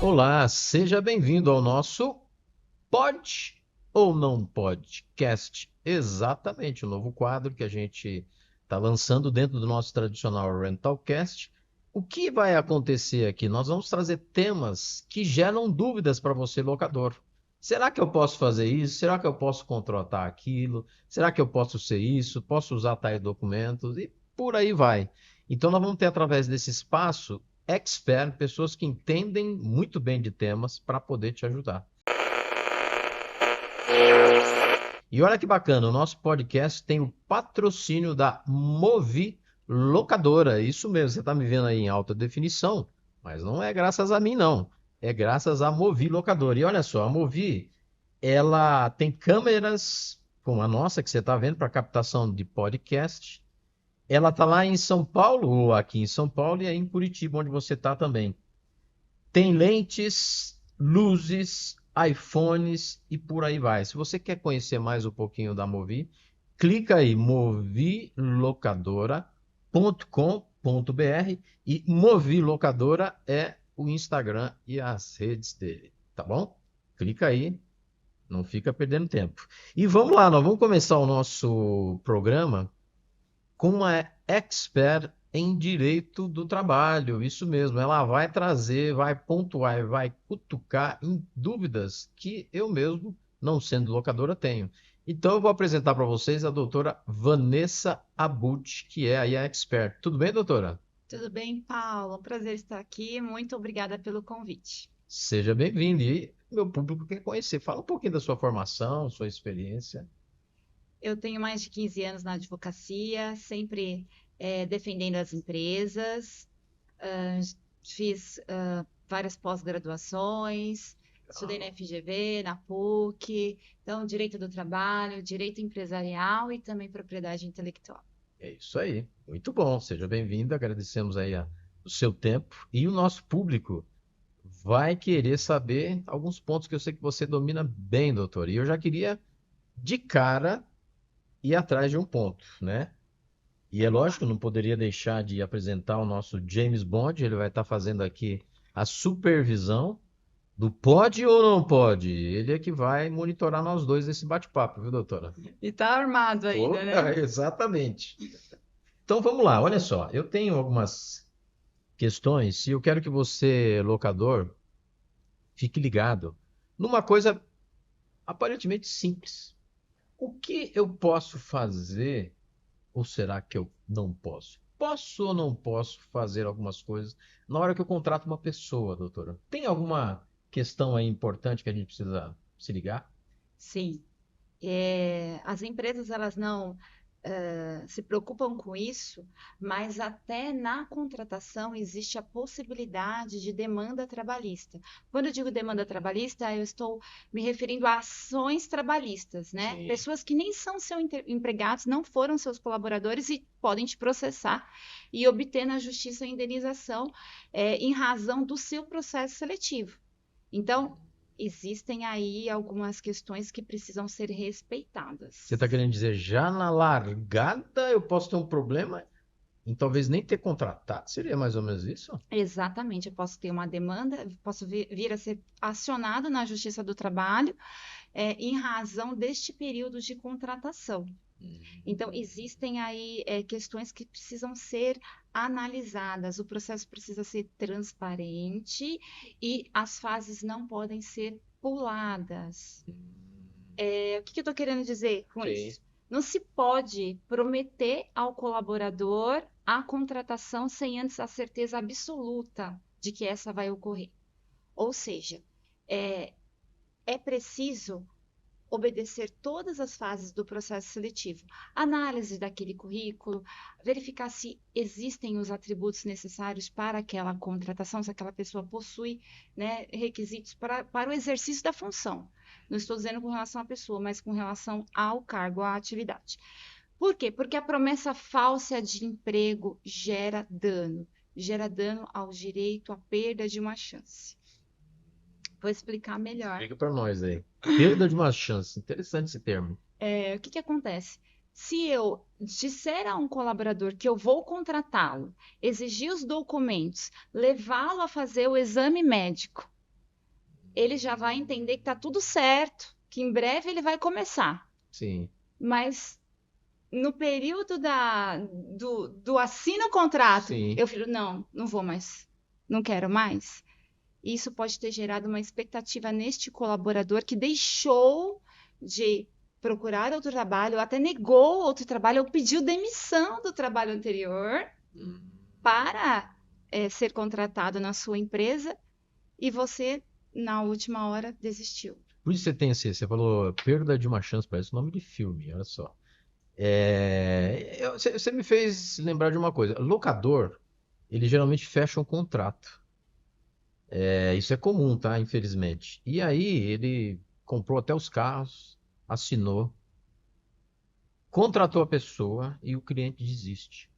Olá, seja bem-vindo ao nosso Pode ou Não Podcast. Exatamente, o novo quadro que a gente está lançando dentro do nosso tradicional Rentalcast. O que vai acontecer aqui? Nós vamos trazer temas que geram dúvidas para você, locador. Será que eu posso fazer isso? Será que eu posso contratar aquilo? Será que eu posso ser isso? Posso usar tais documentos? E por aí vai. Então, nós vamos ter, através desse espaço, expert, pessoas que entendem muito bem de temas para poder te ajudar. E olha que bacana, o nosso podcast tem o patrocínio da Movi Locadora. Isso mesmo, você está me vendo aí em alta definição, mas não é graças a mim, não. É graças à Movi Locadora. E olha só, a Movi, ela tem câmeras como a nossa, que você está vendo, para captação de podcast. Ela está lá em São Paulo, ou aqui em São Paulo, e aí em Curitiba, onde você está também. Tem lentes, luzes, iPhones e por aí vai. Se você quer conhecer mais um pouquinho da Movi, clica aí movilocadora.com.br e Movi Locadora é o Instagram e as redes dele, tá bom? Clica aí, não fica perdendo tempo. E vamos lá, nós vamos começar o nosso programa com uma expert em direito do trabalho. Isso mesmo, ela vai trazer, vai pontuar, vai cutucar em dúvidas que eu mesmo, não sendo locadora, tenho. Então eu vou apresentar para vocês a doutora Vanessa Abut, que é aí a expert. Tudo bem, doutora? Tudo bem, Paulo? Um prazer estar aqui. Muito obrigada pelo convite. Seja bem-vindo. E meu público quer conhecer. Fala um pouquinho da sua formação, sua experiência. Eu tenho mais de 15 anos na advocacia, sempre defendendo as empresas. Ah, fiz várias pós-graduações, estudei na FGV, na PUC, então direito do trabalho, direito empresarial e também propriedade intelectual. É isso aí. Muito bom. Seja bem-vindo. Agradecemos aí o seu tempo. E o nosso público vai querer saber alguns pontos que eu sei que você domina bem, doutor. E eu já queria, de cara, ir atrás de um ponto, né? E é Vamos lá. lógico, não poderia deixar de apresentar o nosso James Bond. Ele vai estar fazendo aqui a supervisão do pode ou não pode. Ele é que vai monitorar nós dois nesse bate-papo, viu, doutora? E tá armado ainda, né? Exatamente. Então vamos lá, olha só. Eu tenho algumas questões e eu quero que você, locador, fique ligado numa coisa aparentemente simples. O que eu posso fazer, ou será que eu não posso? Posso ou não posso fazer algumas coisas na hora que eu contrato uma pessoa, doutora? Tem alguma questão aí importante que a gente precisa se ligar? Sim. As empresas elas não se preocupam com isso, mas até na contratação existe a possibilidade de demanda trabalhista. Quando eu digo demanda trabalhista, eu estou me referindo a ações trabalhistas, né? Sim. Pessoas que nem são seus empregados, não foram seus colaboradores e podem te processar e obter na justiça a indenização em razão do seu processo seletivo. Então, existem aí algumas questões que precisam ser Você está respeitadas. querendo dizer, já na largada eu posso ter um problema em talvez nem ter contratado? Seria mais ou menos isso? Exatamente, eu posso ter uma demanda, posso vir a ser acionado na Justiça do Trabalho, em razão deste período de contratação. Então, existem aí questões que precisam ser analisadas. O processo precisa ser transparente e as fases não podem ser puladas. O que eu estou querendo dizer com Sim. isso? Não se pode prometer ao colaborador a contratação sem antes a certeza absoluta de que essa vai ocorrer. Ou seja, é, é preciso obedecer todas as fases do processo seletivo. Análise daquele currículo, verificar se existem os atributos necessários para aquela contratação, se aquela pessoa possui, né, requisitos para o exercício da função. Não estou dizendo com relação à pessoa, mas com relação ao cargo, à atividade. Por quê? Porque a promessa falsa de emprego gera dano ao direito à perda de uma chance. Vou explicar melhor. Explica para nós aí. Perda de uma chance. Interessante esse termo. O que que acontece? Se eu disser a um colaborador que eu vou contratá-lo, exigir os documentos, levá-lo a fazer o exame médico, ele já vai entender que está tudo certo, que em breve ele vai começar. Sim, Mas no período do assina o contrato, sim. eu falo, não vou mais, não quero mais. Isso pode ter gerado uma expectativa neste colaborador que deixou de procurar outro trabalho, ou até negou outro trabalho, ou pediu demissão do trabalho anterior Hum. para ser contratado na sua empresa e você, na última hora, desistiu. Por isso você tem esse, você falou perda de uma chance, parece o nome de filme, olha só. Você me fez lembrar de uma coisa. Locador, ele geralmente fecha um contrato. Isso é comum, tá? Infelizmente. E aí ele comprou até os carros, assinou, contratou a pessoa e o cliente desiste.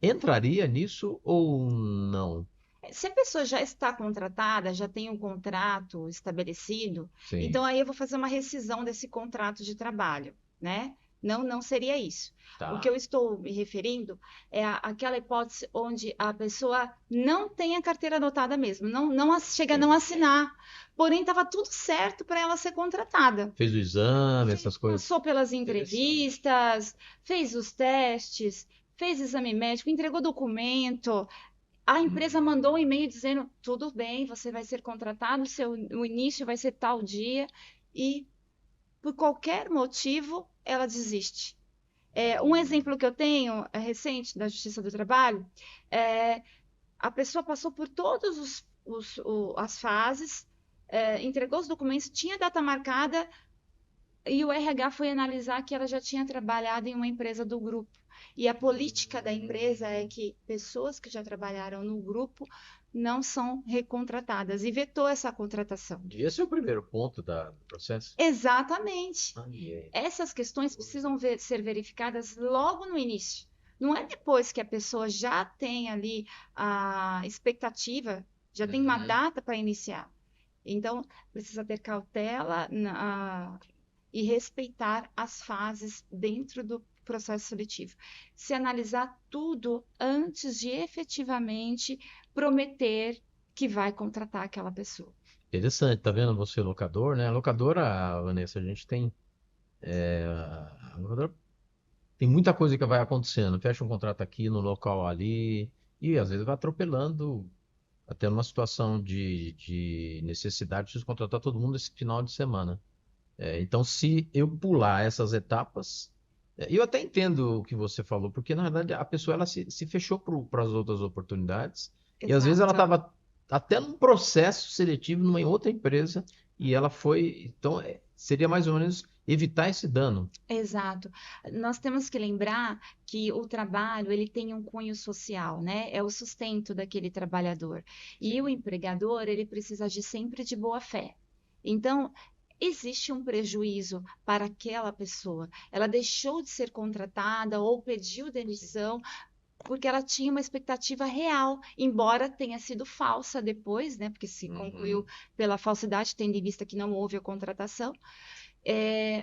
Entraria nisso ou não? Se a pessoa já está contratada, já tem um contrato estabelecido, Sim, então aí eu vou fazer uma rescisão desse contrato de trabalho, né? Não seria isso. O que tá. eu estou me referindo é àquela hipótese onde a pessoa não tem a carteira anotada mesmo, chega a não Sim. assinar, porém estava tudo certo para ela ser contratada. Fez o exame, essas coisas. Passou pelas Interessante. entrevistas, fez os testes, fez exame médico, entregou documento, a empresa mandou um e-mail dizendo: tudo bem, você vai ser contratado, o início vai ser tal dia, e por qualquer motivo ela desiste. Um exemplo que eu tenho recente da Justiça do Trabalho é a pessoa passou por todas as fases, entregou os documentos, tinha data marcada, e o RH foi analisar que ela já tinha trabalhado em uma empresa do grupo. E a política da empresa é que pessoas que já trabalharam no grupo não são recontratadas e vetou essa contratação. Devia ser o primeiro ponto do processo. Exatamente. Ah, é. Essas questões precisam ser verificadas logo no início. Não é depois que a pessoa já tem ali a expectativa, já tem uma Uhum. data para iniciar. Então, precisa ter cautela e respeitar as fases dentro do processo seletivo. Se analisar tudo antes de efetivamente prometer que vai contratar aquela pessoa. Interessante, tá vendo você, locador, né? A locadora, Vanessa, a gente tem. A locadora tem muita coisa que vai acontecendo. Fecha um contrato aqui, no local ali, e às vezes vai atropelando, até numa situação de necessidade, preciso contratar todo mundo esse final de semana. Então, se eu pular essas etapas, eu até entendo o que você falou, porque na verdade a pessoa ela se fechou para as outras oportunidades, e às vezes ela Exato. estava até num processo seletivo numa outra empresa, e ela foi. Então, seria mais ou menos evitar esse dano. Exato. Nós temos que lembrar que o trabalho, ele tem um cunho social, né? É o sustento daquele trabalhador. E o Sim. empregador, ele precisa agir sempre de boa fé. Então, existe um prejuízo para aquela pessoa. Ela deixou de ser contratada ou pediu Sim. demissão porque ela tinha uma expectativa real, embora tenha sido falsa depois, né? Porque se concluiu Uhum. pela falsidade, tendo em vista que não houve a contratação,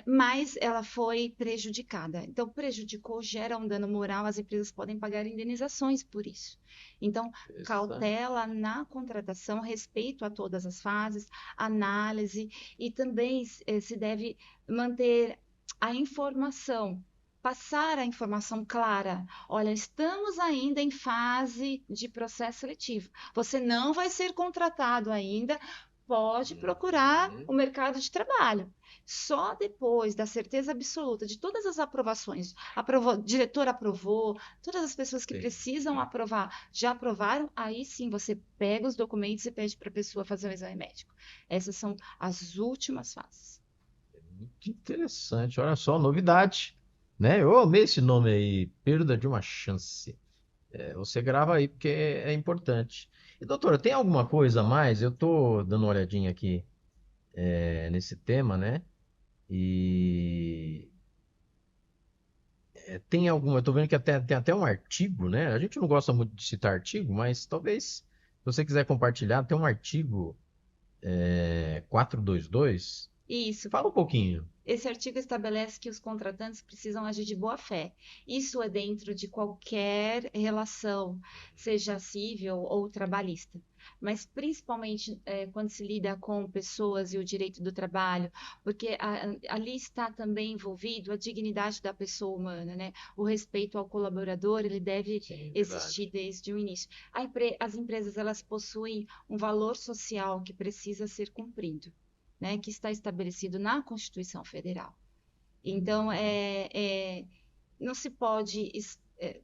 mas ela foi prejudicada. Então, prejudicou, gera um dano moral, as empresas podem pagar indenizações por isso. Então, Interessante. cautela na contratação, respeito a todas as fases, análise, e também se deve manter a informação. Passar a informação clara. Olha, estamos ainda em fase de processo seletivo. Você não vai ser contratado ainda, pode procurar Uhum. o mercado de trabalho. Só depois da certeza absoluta de todas as aprovações, diretor aprovou, todas as pessoas que Sim. precisam aprovar já aprovaram, aí sim você pega os documentos e pede para a pessoa fazer o exame médico. Essas são as últimas fases. Muito interessante. Olha só, novidade, né? Eu amei esse nome aí, perda de uma chance. Você grava aí porque é importante. E doutora, tem alguma coisa a mais? Eu tô dando uma olhadinha aqui nesse tema, né? E tem alguma. Eu tô vendo que tem até um artigo, né? A gente não gosta muito de citar artigo, mas talvez, se você quiser compartilhar, tem um artigo 422. Isso. Fala um pouquinho. Esse artigo estabelece que os contratantes precisam agir de boa fé. Isso é dentro de qualquer relação, seja civil ou trabalhista. mas principalmente quando se lida com pessoas e o direito do trabalho, porque ali está também envolvido a dignidade da pessoa humana, né? O respeito ao colaborador, ele deve Sim, existir verdade. desde o início. As empresas, elas possuem um valor social que precisa ser cumprido, né? Que está estabelecido na Constituição Federal. Então, Uhum. não se pode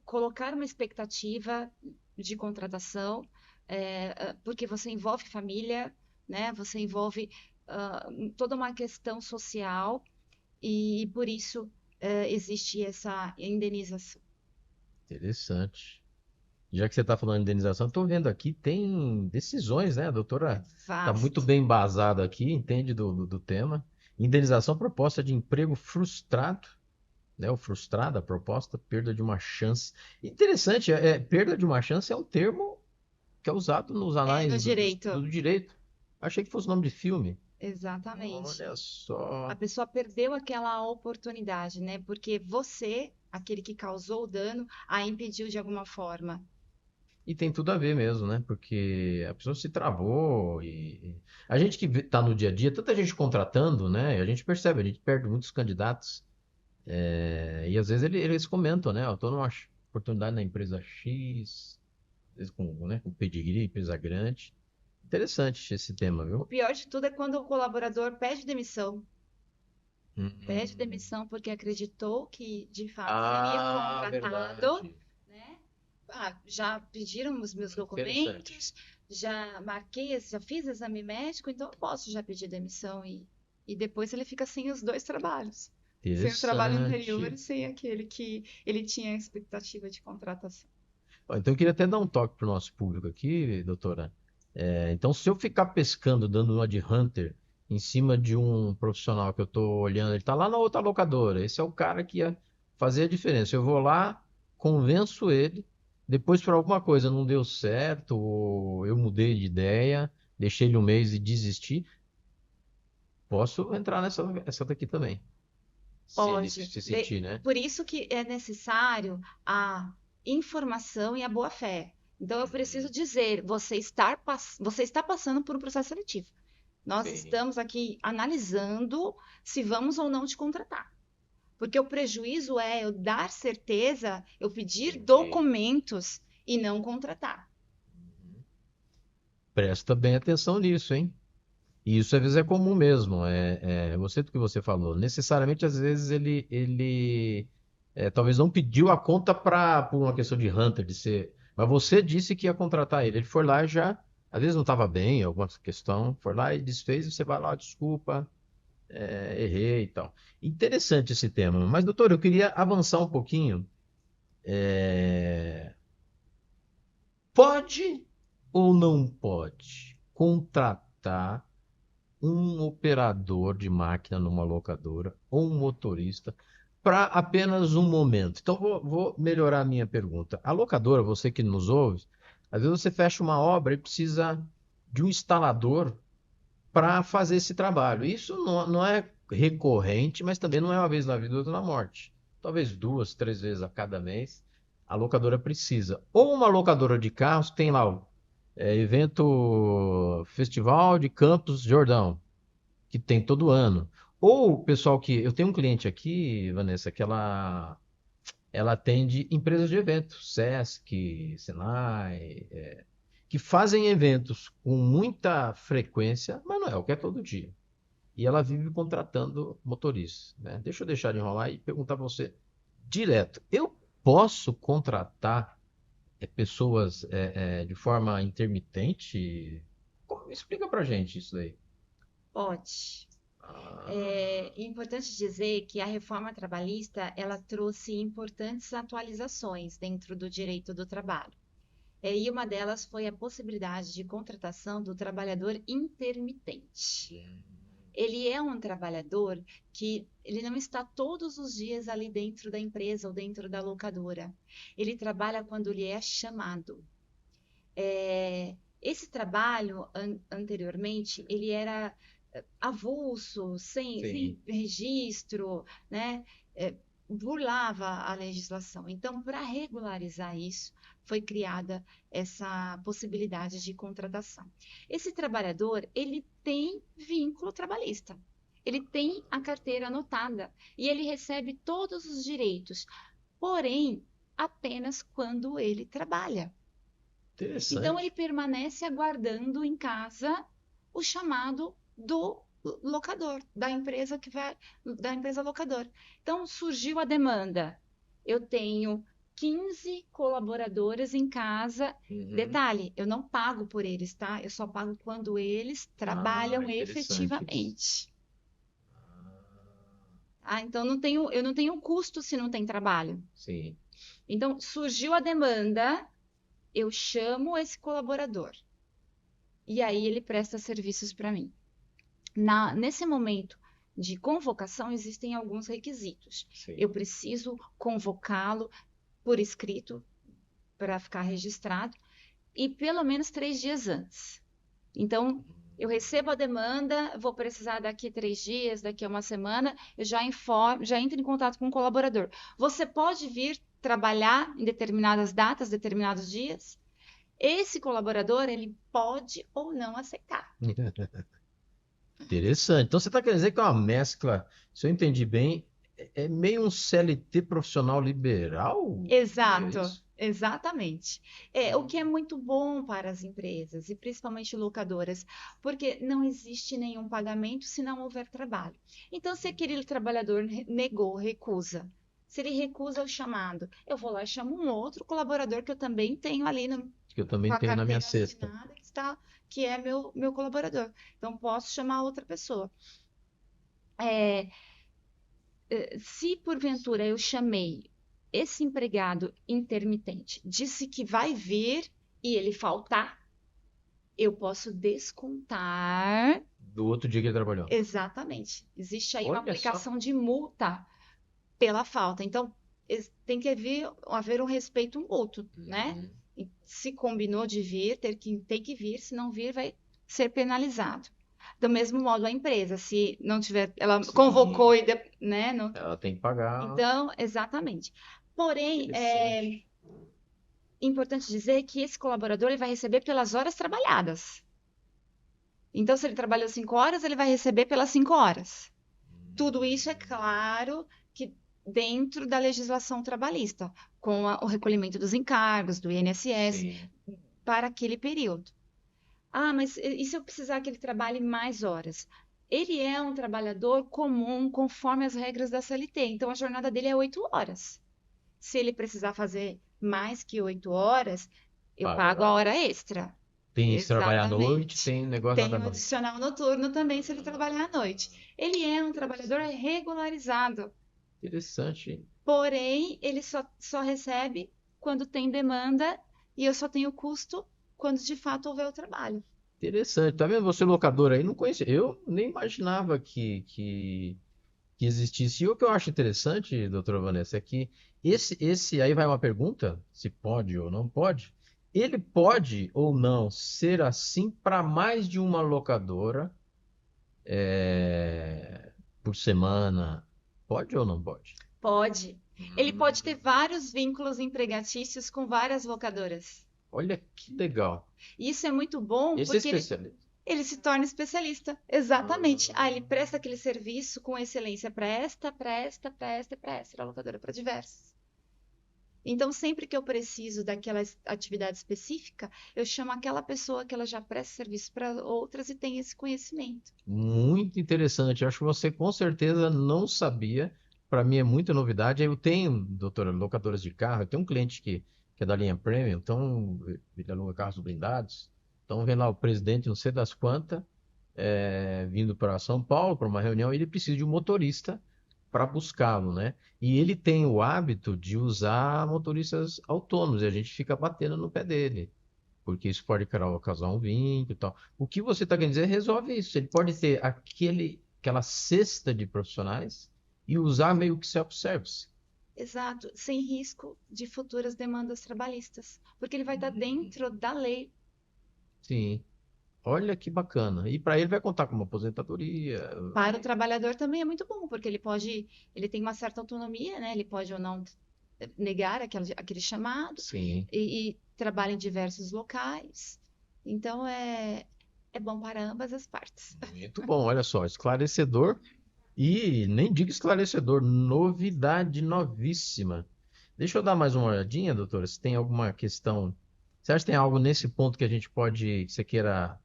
colocar uma expectativa de contratação, porque você envolve família, né? Você envolve toda uma questão social e por isso existe essa indenização. Interessante. Já que você está falando de indenização, estou vendo aqui, tem decisões, né? A É doutora está muito vasto. bem embasada aqui, entende do tema. Indenização proposta de emprego frustrado, né? O frustrado, a proposta, perda de uma chance. Interessante, perda de uma chance é um termo que é usado nos É no anais direito, do direito. Achei que fosse nome de filme. exatamente. Olha A só. pessoa perdeu aquela oportunidade, né? Porque você, aquele que causou o dano, a impediu de alguma forma. E tem tudo a ver mesmo, né? Porque a pessoa se travou e a gente que está no dia a dia, tanta gente contratando, né? A gente percebe, a gente perde muitos candidatos. E às vezes eles comentam, né? Eu tô numa oportunidade na empresa X, às vezes com pedigree, empresa grande. Interessante esse tema, O viu? pior de tudo é quando o colaborador pede demissão. Pede Hum. demissão porque acreditou que, de fato, seria Ah, contratado, verdade. né? Ah, já pediram os meus Interessante. documentos, já marquei, já fiz exame médico, então eu posso já pedir demissão e depois ele fica sem os dois trabalhos. Sem o trabalho anterior Interessante. e sem aquele que ele tinha a expectativa de contratação. Ó, então eu queria até dar um toque para o nosso público aqui, doutora. Então, se eu ficar pescando, dando uma de hunter em cima de um profissional que eu estou olhando, ele está lá na outra locadora. Esse é o cara que ia fazer a diferença. Eu vou lá, convenço ele. Depois, por alguma coisa não deu certo, ou eu mudei de ideia, deixei ele um mês e desisti, posso entrar essa daqui também. Se ele Pode. se sentir, né? Por isso que é necessário a informação e a boa-fé. Então, eu preciso Uhum. dizer, você está passando por um processo seletivo. Nós Sim. estamos aqui analisando se vamos ou não te contratar. Porque o prejuízo é eu dar certeza, eu pedir Entendi. documentos e não contratar. Presta bem atenção nisso, hein? E isso às vezes é comum mesmo. Você do que você falou. Necessariamente, às vezes, ele talvez não pediu a conta por uma questão de hunter, de ser. Mas você disse que ia contratar ele. Ele foi lá e já, às vezes não estava bem, alguma questão, foi lá e desfez, e você vai lá, desculpa, errei e tal. Interessante esse tema. Mas, doutor, eu queria avançar um pouquinho. É, Pode ou não pode contratar um operador de máquina numa locadora ou um motorista para apenas um momento? Então, vou melhorar a minha pergunta. A locadora, você que nos ouve, às vezes você fecha uma obra e precisa de um instalador para fazer esse trabalho. Isso não é recorrente, mas também não é uma vez na vida, outra na morte. Talvez duas, três vezes a cada mês a locadora precisa. Ou uma locadora de carros tem lá o evento Festival de Campos Jordão, que tem todo ano. Ou o pessoal que. Eu tenho um cliente aqui, Vanessa, que ela atende empresas de eventos, Sesc, Senai, que fazem eventos com muita frequência, mas não é o que é todo dia. E ela vive contratando motoristas, né? Deixa eu deixar de enrolar e perguntar para você direto. Eu posso contratar pessoas de forma intermitente? Explica pra gente isso daí. Pode. Ah, É importante dizer que a reforma trabalhista ela trouxe importantes atualizações dentro do direito do trabalho. E uma delas foi a possibilidade de contratação do trabalhador intermitente. Ele é um trabalhador que ele não está todos os dias ali dentro da empresa ou dentro da locadora. Ele trabalha quando lhe é chamado. Esse trabalho, anteriormente, ele era avulso, sem sim. registro, né? burlava a legislação. Então, para regularizar isso, foi criada essa possibilidade de contratação. Esse trabalhador, ele tem vínculo trabalhista. Ele tem a carteira anotada e ele recebe todos os direitos, porém, apenas quando ele trabalha. Então, ele Interessante. permanece aguardando em casa o chamado do locador, da empresa locadora. Então, surgiu a demanda. Eu tenho 15 colaboradores em casa. Uhum. Detalhe, eu não pago por eles, tá? Eu só pago quando eles Ah, trabalham interessante isso. efetivamente. Ah, então eu não tenho custo se não tem trabalho. Sim. Então, surgiu a demanda, eu chamo esse colaborador. E aí ele presta serviços para mim. Nesse momento de convocação, existem alguns requisitos. Sim. Eu preciso convocá-lo por escrito para ficar registrado e pelo menos 3 dias antes. Então, eu recebo a demanda, vou precisar daqui 3 dias, daqui a uma semana, eu já informo, já entro em contato com o colaborador. Você pode vir trabalhar em determinadas datas, determinados dias? Esse colaborador, ele pode ou não aceitar. Interessante. Então você está querendo dizer que é uma mescla, se eu entendi bem, é meio um CLT profissional liberal? É Exato, isso? exatamente. O que é muito bom para as empresas e principalmente locadoras, porque não existe nenhum pagamento se não houver trabalho. Então, se aquele trabalhador negou, recusa, se ele recusa o chamado, eu vou lá e chamo um outro colaborador que eu também tenho ali Que eu com também a tenho na minha carteira cesta. assinada, que é meu colaborador. Então, posso chamar outra pessoa. É, Se porventura eu chamei esse empregado intermitente, disse que vai vir e ele faltar, eu posso descontar. Do outro dia que ele trabalhou. Exatamente. Existe aí uma Olha só. aplicação de multa pela falta. Então, tem que haver um respeito mútuo, né? Uhum. E se combinou de vir, tem que vir, se não vir, vai ser penalizado. Do mesmo modo, a empresa, se não tiver, ela Sim. convocou e, né, não. Ela tem que pagar. Então, exatamente. Porém, é Interessante. importante dizer que esse colaborador ele vai receber pelas horas trabalhadas. Então, se ele trabalhou 5 horas, ele vai receber pelas 5 horas. Tudo isso é claro que dentro da legislação trabalhista, com o recolhimento dos encargos, do INSS, Sim. para aquele período. Ah, mas e se eu precisar que ele trabalhe mais horas? Ele é um trabalhador comum conforme as regras da CLT, então a jornada dele é 8 horas. Se ele precisar fazer mais que 8 horas, eu pago a Paga. hora extra. Tem se trabalhar à noite, Exatamente. tem negócio lá Tem da o noite. adicional noturno também, se ele trabalhar à noite. Ele é um trabalhador regularizado, Interessante. porém, ele só recebe quando tem demanda e eu só tenho custo quando de fato houver o trabalho. Interessante. Tá vendo? Você locador aí, não conhecia. Eu nem imaginava que existisse. E o que eu acho interessante, doutora Vanessa, é que esse aí vai uma pergunta, se pode ou não pode. Ele pode ou não ser assim para mais de uma locadora por semana? Pode ou não pode? Pode. Ele Hum, pode ter vários vínculos empregatícios com várias locadoras. olha que legal. E isso é muito bom Esse é porque especialista. ele se torna especialista. Exatamente. Ah, ele presta aquele serviço com excelência para esta, para esta, para esta e para esta, para a locadora, para diversas. Então, sempre que eu preciso daquela atividade específica, eu chamo aquela pessoa que ela já presta serviço para outras e tem esse conhecimento. Muito interessante. Eu acho que você com certeza não sabia. Para mim é muita novidade. Eu tenho, doutora, locadoras de carro. Eu tenho um cliente que é da linha Premium, então ele aluga carros blindados. Então vem lá o presidente, não sei das quantas, vindo para São Paulo para uma reunião. E ele precisa de um motorista para buscá-lo, né? E ele tem o hábito de usar motoristas autônomos e a gente fica batendo no pé dele porque isso pode causar um vínculo e tal. O que você está querendo dizer resolve isso. Ele pode ter aquela cesta de profissionais e usar meio que self-service. Exato, sem risco de futuras demandas trabalhistas, porque ele vai estar dentro da lei. Sim. Olha que bacana. E para ele vai contar com uma aposentadoria. Para o trabalhador também é muito bom, porque ele tem uma certa autonomia, né? Ele pode ou não negar aquele chamado Sim, e trabalha em diversos locais. Então é bom para ambas as partes. muito bom. Olha só, esclarecedor. E nem digo esclarecedor, novidade novíssima. Deixa eu dar mais uma olhadinha, doutora, se tem alguma questão. Você acha que tem algo nesse ponto que a gente pode, que você queira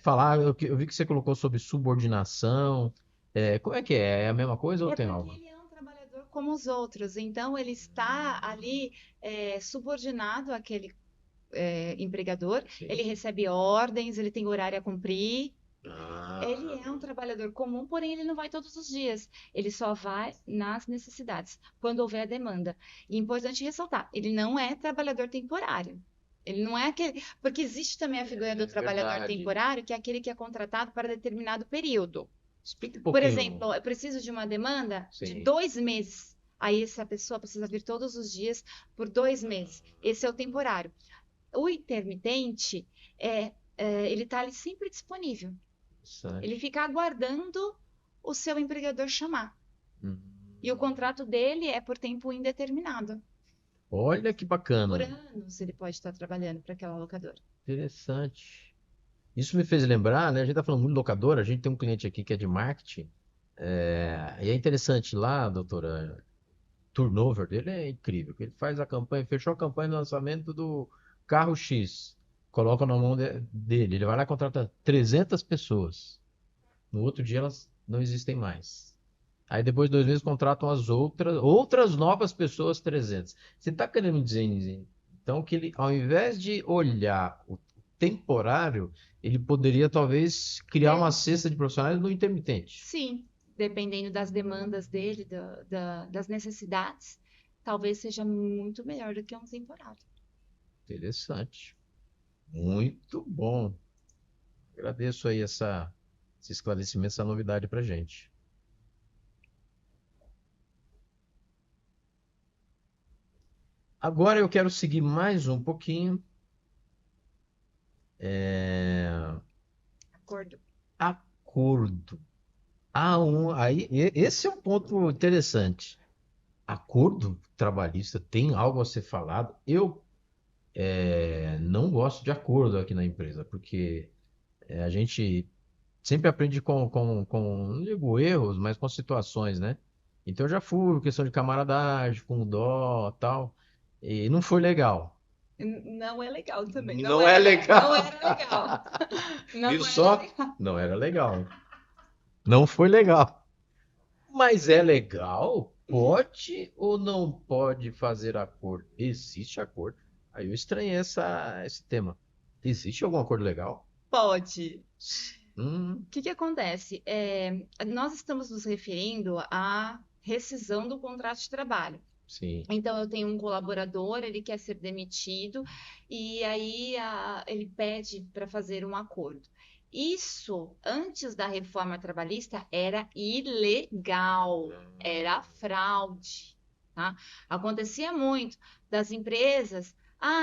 falar? Eu vi que você colocou sobre subordinação. Como é que é? É a mesma coisa ou É tem porque algo? ele é um trabalhador como os outros, então ele está ali subordinado àquele empregador, Sim. ele recebe ordens, ele tem horário a cumprir. Ele Ah, é um trabalhador comum, porém ele não vai todos os dias. Ele só vai nas necessidades, quando houver demanda. E é importante ressaltar, ele não é trabalhador temporário. Ele não é aquele. Porque existe também a figura do é trabalhador verdade. temporário, que é aquele que é contratado para determinado período. Explica um Por pouquinho. exemplo, eu preciso de uma demanda de Sim. 2 meses. Aí essa pessoa precisa vir todos os dias por 2 meses. Esse é o temporário. O intermitente ele está ali sempre disponível. Ele Interessante. fica aguardando o seu empregador chamar. Hum. E o contrato dele é por tempo indeterminado. Olha que Por bacana. anos ele pode estar trabalhando para aquela locadora. Interessante. Isso me fez lembrar, né? A gente está falando muito de locadora, a gente tem um cliente aqui que é de marketing. E é interessante lá, doutora, o turnover dele é incrível. Ele faz a campanha, fechou a campanha de lançamento do carro X, coloca na mão dele. Ele vai lá e contrata 300 pessoas. No outro dia elas não existem mais. Aí depois de 2 meses contratam as outras novas pessoas 300. Você está querendo dizer, então, que ele, ao invés de olhar o temporário, ele poderia talvez criar uma De- cesta de profissionais no intermitente. Sim, dependendo das demandas dele, das necessidades, talvez seja muito melhor do que um temporário. Interessante. Muito bom. Agradeço aí esse esclarecimento, essa novidade para gente. Agora eu quero seguir mais um pouquinho. É, Acordo. Acordo. Esse é um ponto interessante. Acordo trabalhista tem algo a ser falado? Eu não gosto de acordo aqui na empresa, porque a gente sempre aprende não digo erros, mas com situações, né? Então eu já fui, questão de camaradagem, com dó, tal, e não foi legal. Não é legal também. Não Não é era. Não legal. era legal. Viu Não era só? legal. Não era legal. Não foi legal. Mas é legal? Pode ou não pode fazer acordo? Existe acordo? Aí eu estranhei esse tema. Existe algum acordo legal? Pode. Hum, O que que acontece? Nós estamos nos referindo à rescisão do contrato de trabalho. sim. Então, eu tenho um colaborador, ele quer ser demitido, e aí ele pede para fazer um acordo. Isso, antes da reforma trabalhista, era ilegal, era fraude, tá? Acontecia muito das empresas,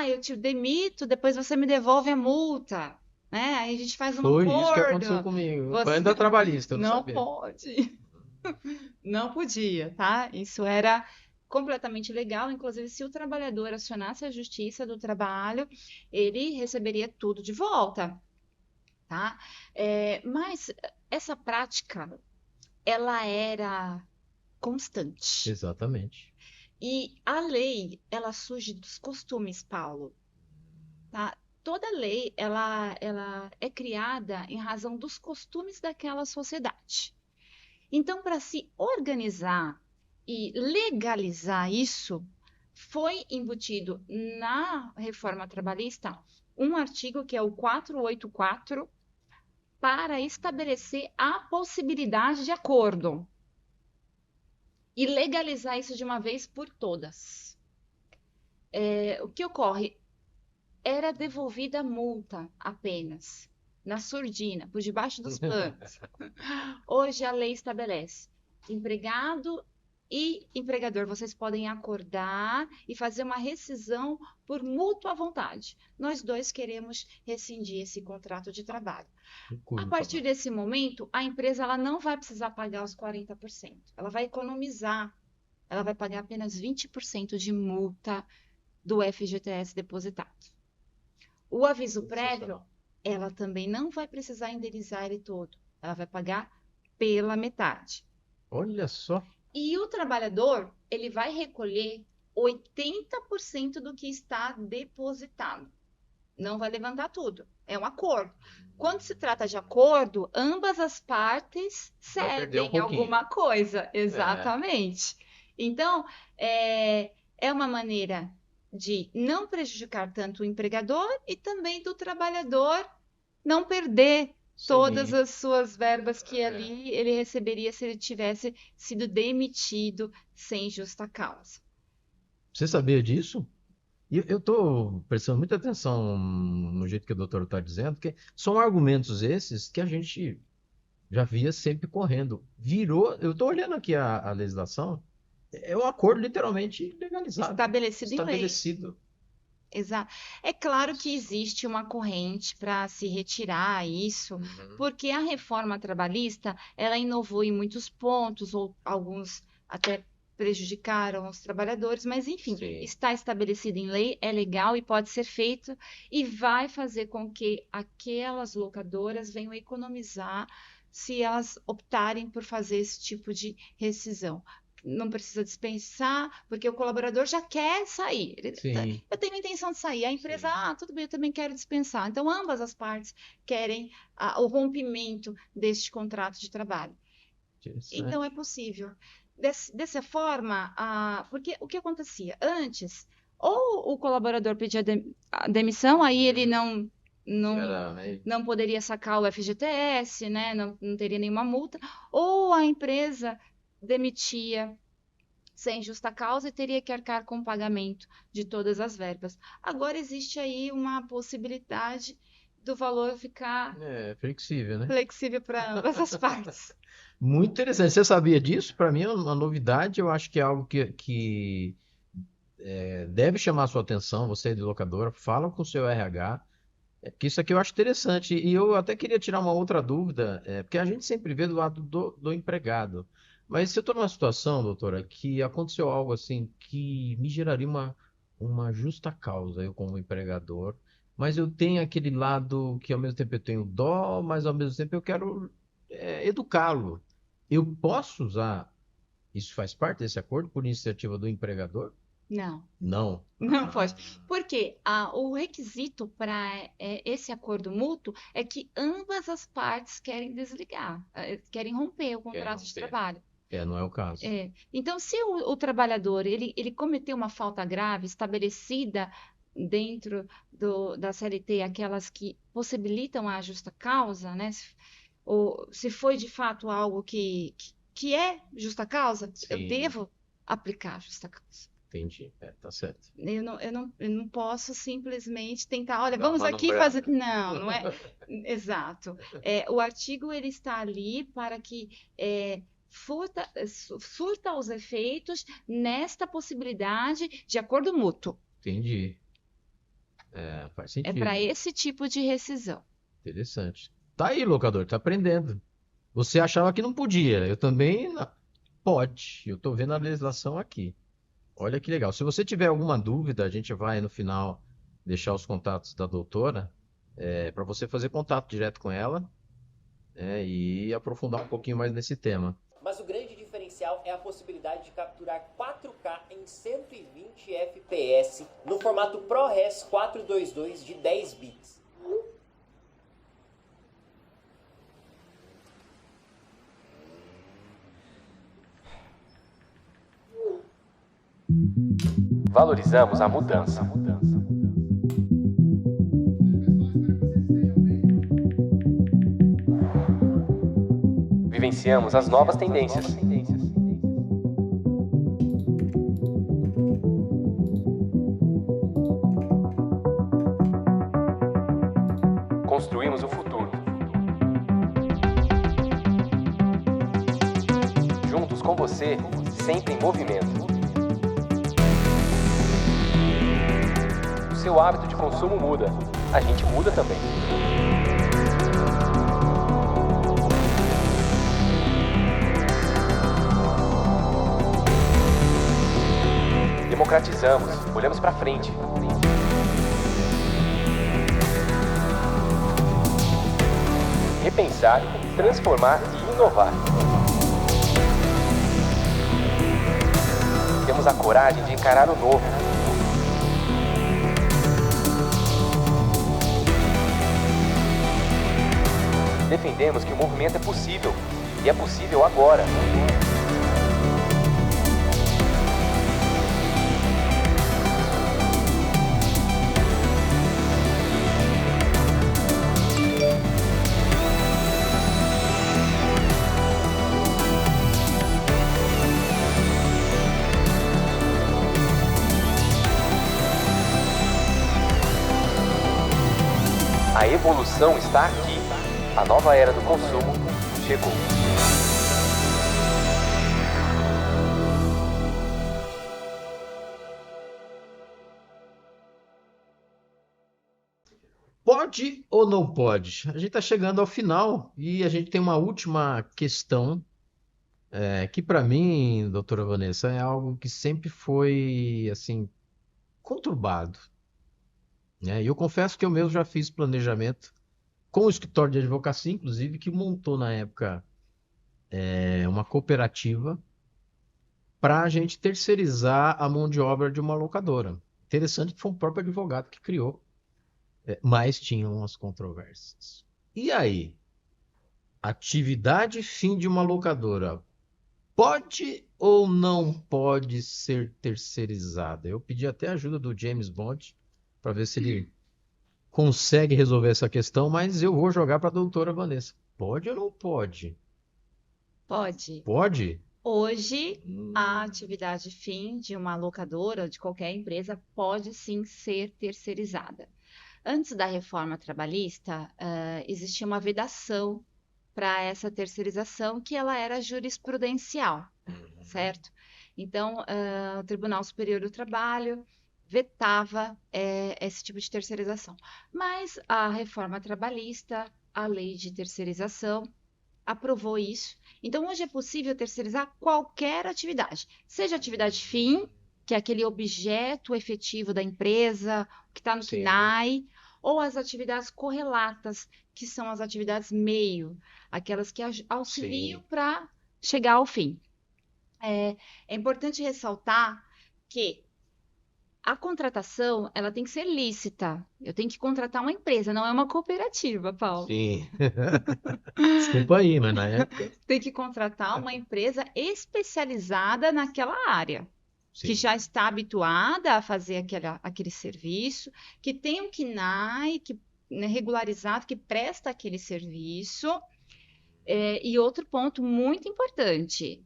eu te demito, depois você me devolve a multa, né? Aí a gente faz um Foi isso que aconteceu acordo. comigo. Foi Você ainda trabalhista, eu não não sabia. pode. Não podia, tá? Isso era completamente legal. Inclusive, se o trabalhador acionasse a Justiça do Trabalho, ele receberia tudo de volta, tá? Mas essa prática, ela era constante. Exatamente. E a lei, ela surge dos costumes, Paulo, tá? Toda lei, ela é criada em razão dos costumes daquela sociedade. Então, para se organizar e legalizar isso, foi embutido na reforma trabalhista um artigo que é o 484 para estabelecer a possibilidade de acordo e legalizar isso de uma vez por todas. O que ocorre? Era devolvida a multa apenas, na surdina, por debaixo dos panos. Hoje a lei estabelece: empregado e empregador, vocês podem acordar e fazer uma rescisão por mútua vontade. Nós dois queremos rescindir esse contrato de trabalho. A partir desse momento, a empresa ela não vai precisar pagar os 40%. Ela vai economizar. Ela vai pagar apenas 20% de multa do FGTS depositado. O aviso prévio, ela também não vai precisar indenizar ele todo. Ela vai pagar pela metade. Olha só. E o trabalhador, ele vai recolher 80% do que está depositado. Não vai levantar tudo. É um acordo. Quando se trata de acordo, ambas as partes cedem alguma coisa. Exatamente. Então, é uma maneira de não prejudicar tanto o empregador e também do trabalhador não perder todas as suas verbas que ali ele receberia se ele tivesse sido demitido sem justa causa. Você sabia disso? Eu estou prestando muita atenção no jeito que o doutor está dizendo, porque são argumentos esses que a gente já via sempre correndo. Virou, eu estou olhando aqui a legislação, é um acordo literalmente legalizado. Estabelecido em lei. Estabelecido. Exato. É claro que existe uma corrente para se retirar isso, porque a reforma trabalhista, ela inovou em muitos pontos, ou alguns até prejudicaram os trabalhadores, mas enfim, está estabelecido em lei, é legal e pode ser feito e vai fazer com que aquelas locadoras venham economizar se elas optarem por fazer esse tipo de rescisão. Não precisa dispensar, porque o colaborador já quer sair. Eu tenho a intenção de sair. A empresa, tudo bem, eu também quero dispensar. Então, ambas as partes querem o rompimento deste contrato de trabalho. Então, é possível. Dessa forma, porque o que acontecia? Antes, ou o colaborador pedia a demissão, aí ele não poderia sacar o FGTS, né? Não teria nenhuma multa, ou a empresa demitia sem justa causa e teria que arcar com o pagamento de todas as verbas. Agora existe aí uma possibilidade do valor ficar flexível, né? Flexível para ambas as partes. Muito interessante. Você sabia disso? Para mim é uma novidade. Eu acho que é algo que deve chamar a sua atenção. Você é de locadora, fala com o seu RH. Porque isso aqui eu acho interessante. E eu até queria tirar uma outra dúvida, porque a gente sempre vê do lado do empregado. Mas se eu estou numa situação, doutora, que aconteceu algo assim que me geraria uma justa causa, eu como empregador, mas eu tenho aquele lado que ao mesmo tempo eu tenho dó, mas ao mesmo tempo eu quero educá-lo. Eu posso usar, isso faz parte desse acordo por iniciativa do empregador? Não. Não. Não pode. Porque o requisito para esse acordo mútuo é que ambas as partes querem desligar, querem romper o contrato de trabalho. Não é o caso. Então, se o trabalhador ele cometeu uma falta grave estabelecida dentro da CLT, aquelas que possibilitam a justa causa, né? Ou se foi de fato algo que é justa causa, eu devo aplicar a justa causa. Entendi, tá certo. Eu não posso simplesmente tentar, olha, vamos aqui fazer. Não é. Exato. O artigo ele está ali para que surta os efeitos nesta possibilidade de acordo mútuo. Entendi. Faz sentido. É para esse tipo de rescisão. Interessante. Tá aí, locador, tá aprendendo. Você achava que não podia, eu também não. Pode. Eu tô vendo a legislação aqui. Olha que legal. Se você tiver alguma dúvida, a gente vai no final deixar os contatos da doutora para você fazer contato direto com ela e aprofundar um pouquinho mais nesse tema. Mas o grande diferencial é a possibilidade de capturar 4K em 120 FPS no formato ProRes 422 de 10 bits. Valorizamos a mudança. Vivenciamos as novas tendências. Construímos o futuro. Juntos com você, sempre em movimento. O seu hábito de consumo muda, a gente muda também. Democratizamos, olhamos para frente. Repensar, transformar e inovar. Temos a coragem de encarar o novo. Defendemos que o movimento é possível, e é possível agora. A evolução está aqui. A nova era do consumo chegou. Pode ou não pode? A gente está chegando ao final e a gente tem uma última questão que para mim, doutora Vanessa, é algo que sempre foi assim conturbado, né? E eu confesso que eu mesmo já fiz planejamento com o escritório de advocacia, inclusive, que montou na época uma cooperativa para a gente terceirizar a mão de obra de uma locadora. Interessante que foi o próprio advogado que criou, mas tinham as controvérsias. E aí? Atividade fim de uma locadora pode ou não pode ser terceirizada? Eu pedi até a ajuda do James Bond para ver se ele consegue resolver essa questão, mas eu vou jogar para a doutora Vanessa. Pode ou não pode? Pode. Pode? Hoje, a atividade fim de uma locadora ou de qualquer empresa pode sim ser terceirizada. Antes da reforma trabalhista, existia uma vedação para essa terceirização, que ela era jurisprudencial, certo? Então, o Tribunal Superior do Trabalho vetava esse tipo de terceirização. Mas a reforma trabalhista, a lei de terceirização, aprovou isso. Então, hoje é possível terceirizar qualquer atividade, seja atividade fim, que é aquele objeto efetivo da empresa, que está no Sim. KNAI, ou as atividades correlatas, que são as atividades meio, aquelas que auxiliam Sim. para chegar ao fim. É importante ressaltar que a contratação, ela tem que ser lícita. Eu tenho que contratar uma empresa, não é uma cooperativa, Paulo. Sim. Desculpa aí, mas na época. Tem que contratar uma empresa especializada naquela área, Sim. que já está habituada a fazer aquele serviço, que tem um KNAI regularizado, que presta aquele serviço. E outro ponto muito importante,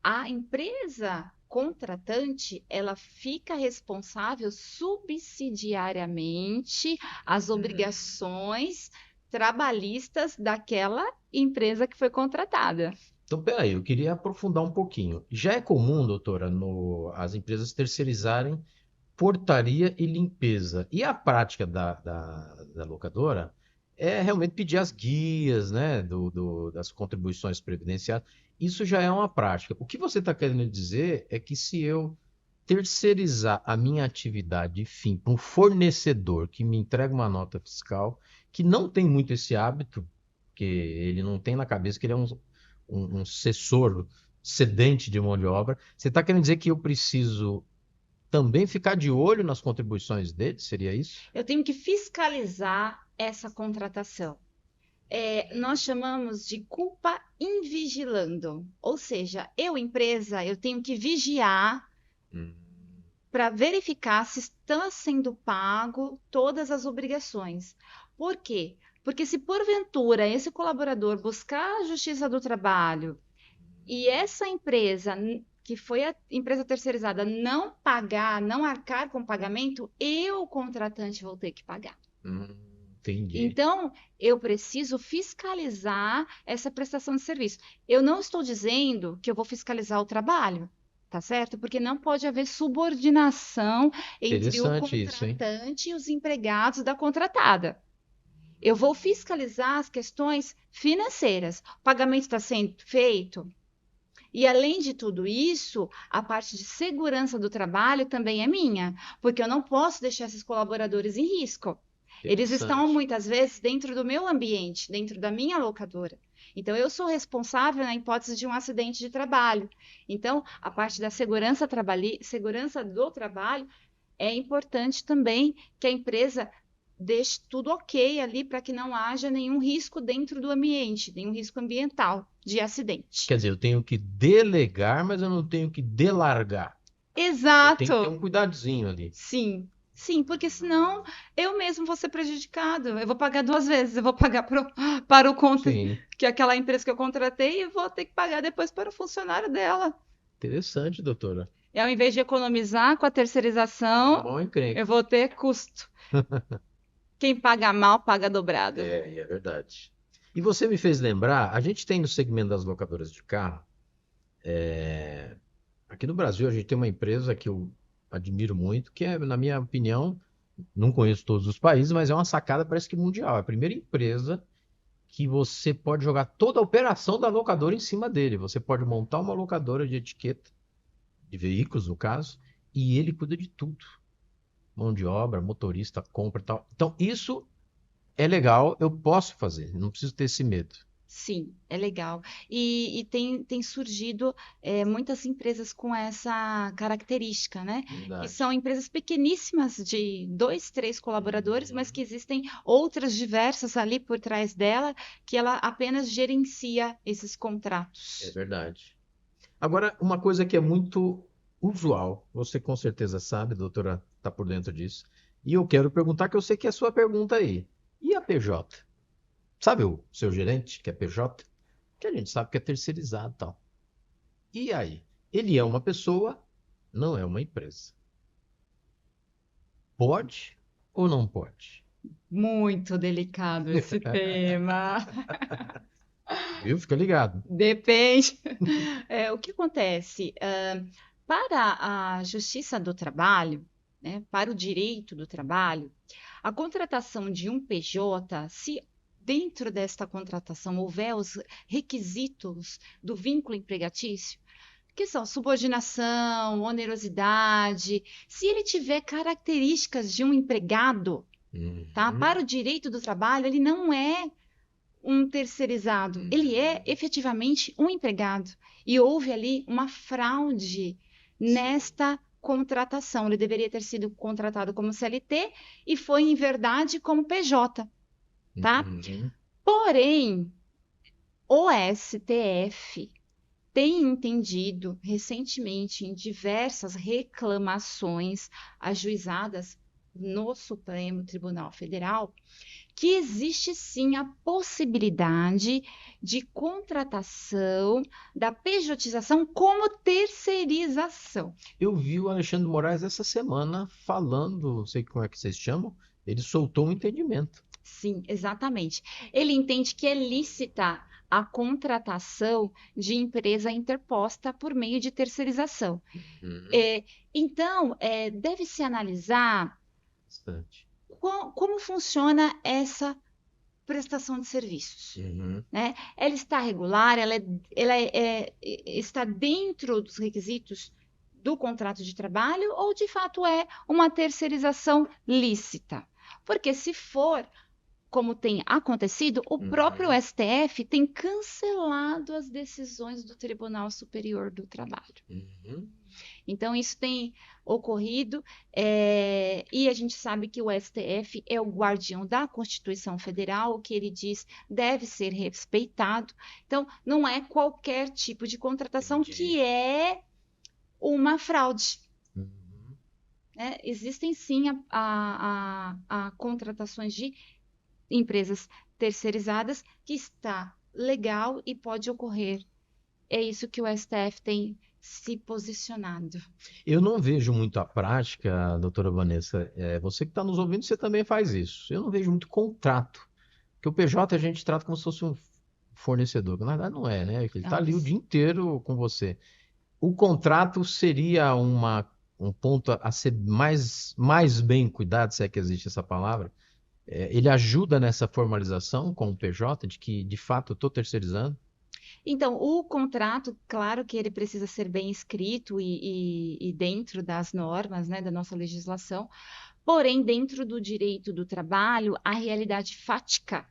a empresa contratante, ela fica responsável subsidiariamente às obrigações trabalhistas daquela empresa que foi contratada. Então, peraí, eu queria aprofundar um pouquinho. Já é comum, doutora, as empresas terceirizarem portaria e limpeza. E a prática da locadora é realmente pedir as guias, né, das contribuições previdenciárias. Isso já é uma prática. O que você está querendo dizer é que se eu terceirizar a minha atividade, enfim, para um fornecedor que me entrega uma nota fiscal, que não tem muito esse hábito, que ele não tem na cabeça que ele é um cessor cedente de mão de obra, você está querendo dizer que eu preciso também ficar de olho nas contribuições dele? Seria isso? Eu tenho que fiscalizar essa contratação. Nós chamamos de culpa in vigilando, ou seja, empresa, eu tenho que vigiar para verificar se está sendo pago todas as obrigações. Por quê? Porque se porventura esse colaborador buscar a Justiça do Trabalho e essa empresa, que foi a empresa terceirizada, não pagar, não arcar com o pagamento, eu, contratante, vou ter que pagar. Entendi. Então, eu preciso fiscalizar essa prestação de serviço. Eu não estou dizendo que eu vou fiscalizar o trabalho. tá certo? Porque não pode haver subordinação entre o Interessante isso, hein? contratante e os empregados da contratada. Eu vou fiscalizar as questões financeiras. O pagamento está sendo feito? E além de tudo isso, a parte de segurança do trabalho também é minha, porque eu não posso deixar esses colaboradores em risco. Eles estão Interessante. muitas vezes dentro do meu ambiente, dentro da minha locadora. Então, eu sou responsável na hipótese de um acidente de trabalho. Então, a parte da segurança do trabalho é importante também que a empresa deixe tudo ok ali para que não haja nenhum risco dentro do ambiente, nenhum risco ambiental de acidente. Quer dizer, eu tenho que delegar, mas eu não tenho que delargar. Eu tenho que ter Exato! um cuidadozinho ali. Sim, sim, porque senão eu mesmo vou ser prejudicado. Eu vou pagar duas vezes. Eu vou pagar para o Sim, que aquela empresa que eu contratei e vou ter que pagar depois para o funcionário dela. interessante, doutora. E ao invés de economizar com a terceirização, Bom eu encrenca. vou ter custo. Quem paga mal, paga dobrado. É verdade. E você me fez lembrar, a gente tem no segmento das locadoras de carro, aqui no Brasil a gente tem uma empresa que eu admiro muito, que é, na minha opinião, não conheço todos os países, mas é uma sacada, parece que mundial. É a primeira empresa que você pode jogar toda a operação da locadora em cima dele. Você pode montar uma locadora de etiqueta, de veículos, no caso, e ele cuida de tudo. Mão de obra, motorista, compra e tal. Então, isso é legal, eu posso fazer, não preciso ter esse medo. Sim, é legal. E tem surgido muitas empresas com essa característica, né? Que Verdade. são empresas pequeníssimas de 2, 3 colaboradores, mas que existem outras diversas ali por trás dela, que ela apenas gerencia esses É contratos. verdade. Agora, uma coisa que é muito usual, você com certeza sabe, a doutora está por dentro disso, e eu quero perguntar, que eu sei que é a sua pergunta aí. E a PJ? Sabe o seu gerente, que é PJ? Que a gente sabe que é terceirizado e tal. E aí? Ele é uma pessoa, não é uma empresa. Pode ou não pode? Muito delicado esse tema. Viu? Fica ligado. Depende. O que acontece? Para a Justiça do Trabalho, né, para o direito do trabalho, a contratação de um PJ, se dentro desta contratação houver os requisitos do vínculo empregatício, que são subordinação, onerosidade, se ele tiver características de um empregado, tá? Uhum. Para o direito do trabalho, ele não é um terceirizado, ele é efetivamente um empregado. E houve ali uma fraude nesta contratação. Ele deveria ter sido contratado como CLT e foi, em verdade, como PJ, tá? Uhum. Porém, o STF tem entendido recentemente em diversas reclamações ajuizadas no Supremo Tribunal Federal que existe sim a possibilidade de contratação da pejotização como terceirização. Eu vi o Alexandre de Moraes essa semana falando, não sei como é que vocês chamam, ele soltou um entendimento. Sim, exatamente. Ele entende que é lícita a contratação de empresa interposta por meio de terceirização. Uhum. Então, deve-se analisar Bastante. como funciona essa prestação de serviços. Uhum. Né? Ela está regular, está dentro dos requisitos do contrato de trabalho ou de fato é uma terceirização lícita? Porque se for, como tem acontecido, o próprio STF tem cancelado as decisões do Tribunal Superior do Trabalho. Uhum. Então, isso tem ocorrido, e a gente sabe que o STF é o guardião da Constituição Federal, o que ele diz deve ser respeitado. Então, não é qualquer tipo de contratação Entendi. que é uma fraude. Uhum. Né? Existem sim a contratações de empresas terceirizadas que está legal e pode ocorrer. É isso que o STF tem se posicionado. Eu não vejo muito a prática, doutora Vanessa. Você que está nos ouvindo, você também faz isso. Eu não vejo muito contrato. Porque o PJ a gente trata como se fosse um fornecedor, que na verdade não é, né? Ele está ali o dia inteiro com você. O contrato seria um ponto a ser mais bem cuidado, se é que existe essa palavra. Ele ajuda nessa formalização com o PJ de que, de fato, eu estou terceirizando? Então, o contrato, claro que ele precisa ser bem escrito e dentro das normas, né, da nossa legislação, porém, dentro do direito do trabalho, a realidade fática,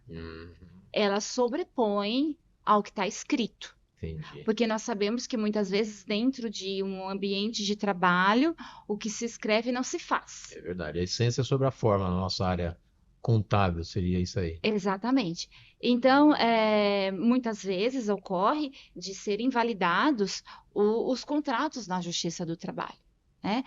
ela sobrepõe ao que está escrito. Entendi. Porque nós sabemos que muitas vezes, dentro de um ambiente de trabalho, o que se escreve não se faz. É verdade. A essência sobre a forma na nossa área contábil seria isso aí. Exatamente. Então, muitas vezes ocorre de serem invalidados os contratos na Justiça do Trabalho, né?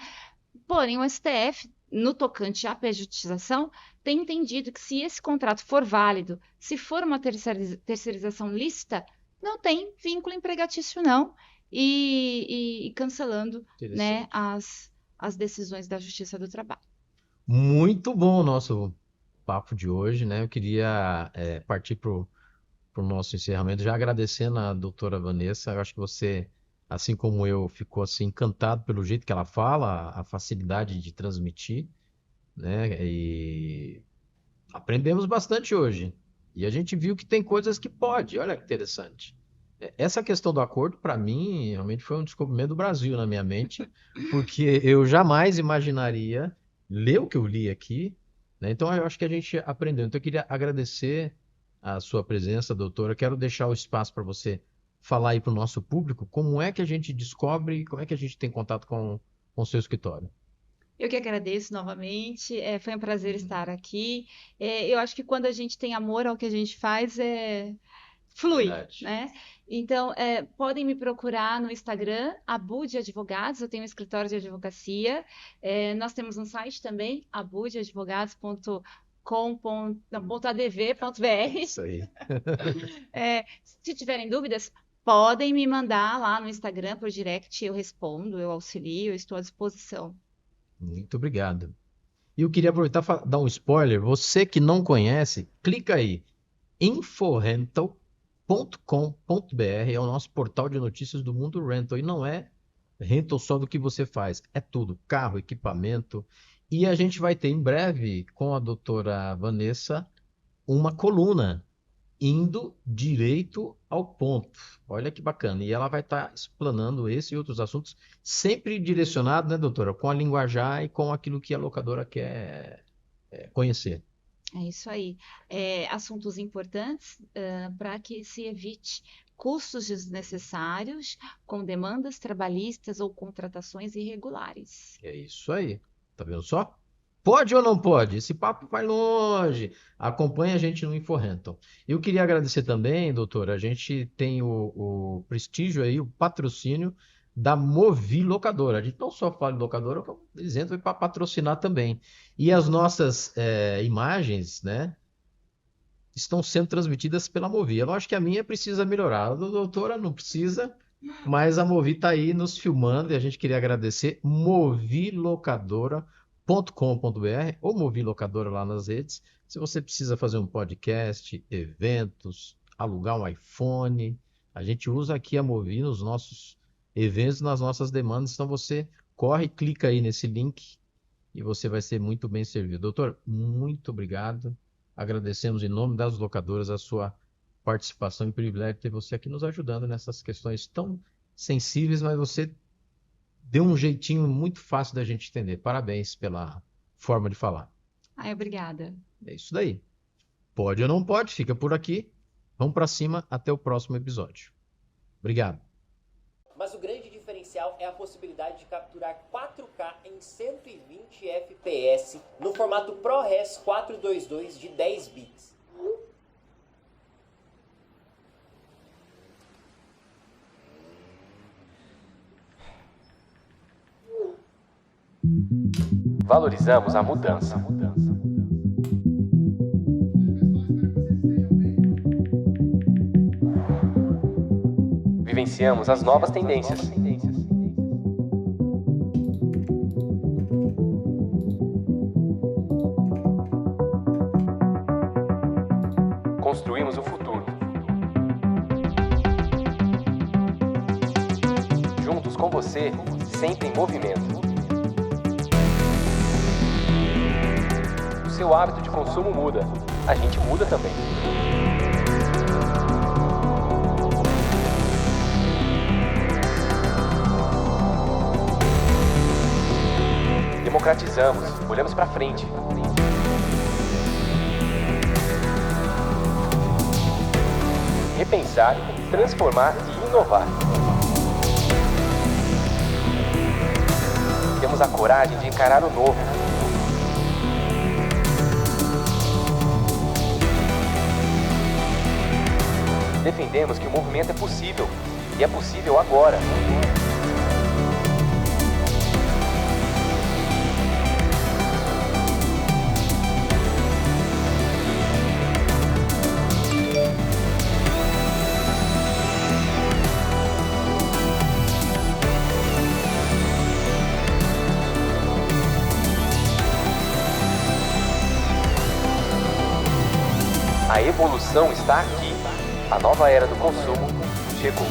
Porém, o STF, no tocante à pejotização, tem entendido que se esse contrato for válido, se for uma terceirização lícita, não tem vínculo empregatício, não, e cancelando, né, as decisões da Justiça do Trabalho. Muito bom o nosso papo de hoje, né? Eu queria partir para o nosso encerramento, já agradecendo a doutora Vanessa. Eu acho que você, assim como eu, ficou assim, encantado pelo jeito que ela fala, a facilidade de transmitir, né? E aprendemos bastante hoje. E a gente viu que tem coisas que pode. Olha que interessante. Essa questão do acordo, para mim, realmente foi um descobrimento do Brasil na minha mente, porque eu jamais imaginaria ler o que eu li aqui, né? Então, eu acho que a gente aprendeu. Então, eu queria agradecer a sua presença, doutora. Quero deixar o espaço para você falar aí para o nosso público como é que a gente descobre, como é que a gente tem contato com o seu escritório. Eu que agradeço novamente, foi um prazer estar aqui. Eu acho que quando a gente tem amor ao que a gente faz, flui, Verdade. né? Então, podem me procurar no Instagram, Abud Advogados, eu tenho um escritório de advocacia. Nós temos um site também, abudeadvogados.com.adv.br. Isso aí. Se tiverem dúvidas, podem me mandar lá no Instagram por direct, eu respondo, eu auxilio, eu estou à disposição. Muito obrigado. E eu queria aproveitar para dar um spoiler. Você que não conhece, clica aí. Inforental.com.br é o nosso portal de notícias do mundo rental. E não é rental só do que você faz. É tudo. Carro, equipamento. E a gente vai ter em breve, com a doutora Vanessa, uma coluna indo direito ao ponto. Olha que bacana. E ela vai estar explanando esse e outros assuntos, sempre direcionado, né, doutora, com a linguajar e com aquilo que a locadora quer conhecer. É isso aí. Assuntos importantes para que se evite custos desnecessários com demandas trabalhistas ou contratações irregulares. É isso aí. Tá vendo só? Pode ou não pode? Esse papo vai longe. Acompanhe a gente no InfoRental. Eu queria agradecer também, doutora, a gente tem o prestígio aí, o patrocínio da Movi Locadora. A gente não só fala de locadora, como dizendo para patrocinar também. E as nossas imagens, né, estão sendo transmitidas pela Movi. É lógico que a minha precisa melhorar. A doutora não precisa, mas a Movi está aí nos filmando e a gente queria agradecer. movilocadora.com.br ou Movi Locadora lá nas redes. Se você precisa fazer um podcast, eventos, alugar um iPhone, a gente usa aqui a Movi nos nossos eventos, nas nossas demandas. Então você corre, clica aí nesse link e você vai ser muito bem servido. Doutor, muito obrigado. Agradecemos em nome das locadoras a sua participação e privilégio de ter você aqui nos ajudando nessas questões tão sensíveis, mas você deu um jeitinho muito fácil da gente entender. Parabéns pela forma de falar. Obrigada. É isso daí. Pode ou não pode, fica por aqui. Vamos para cima, até o próximo episódio. Obrigado. Mas o grande diferencial é a possibilidade de capturar 4K em 120 FPS no formato ProRes 422 de 10 bits. Valorizamos a mudança. Vivenciamos as novas tendências. Construímos o futuro. Juntos Estamos com você, sempre em movimento. O seu hábito de consumo muda, a gente muda também. Democratizamos, olhamos para frente. Repensar, transformar e inovar. Temos a coragem de encarar o novo. Defendemos que o movimento é possível, e é possível agora. A evolução está aqui. A nova era do consumo chegou.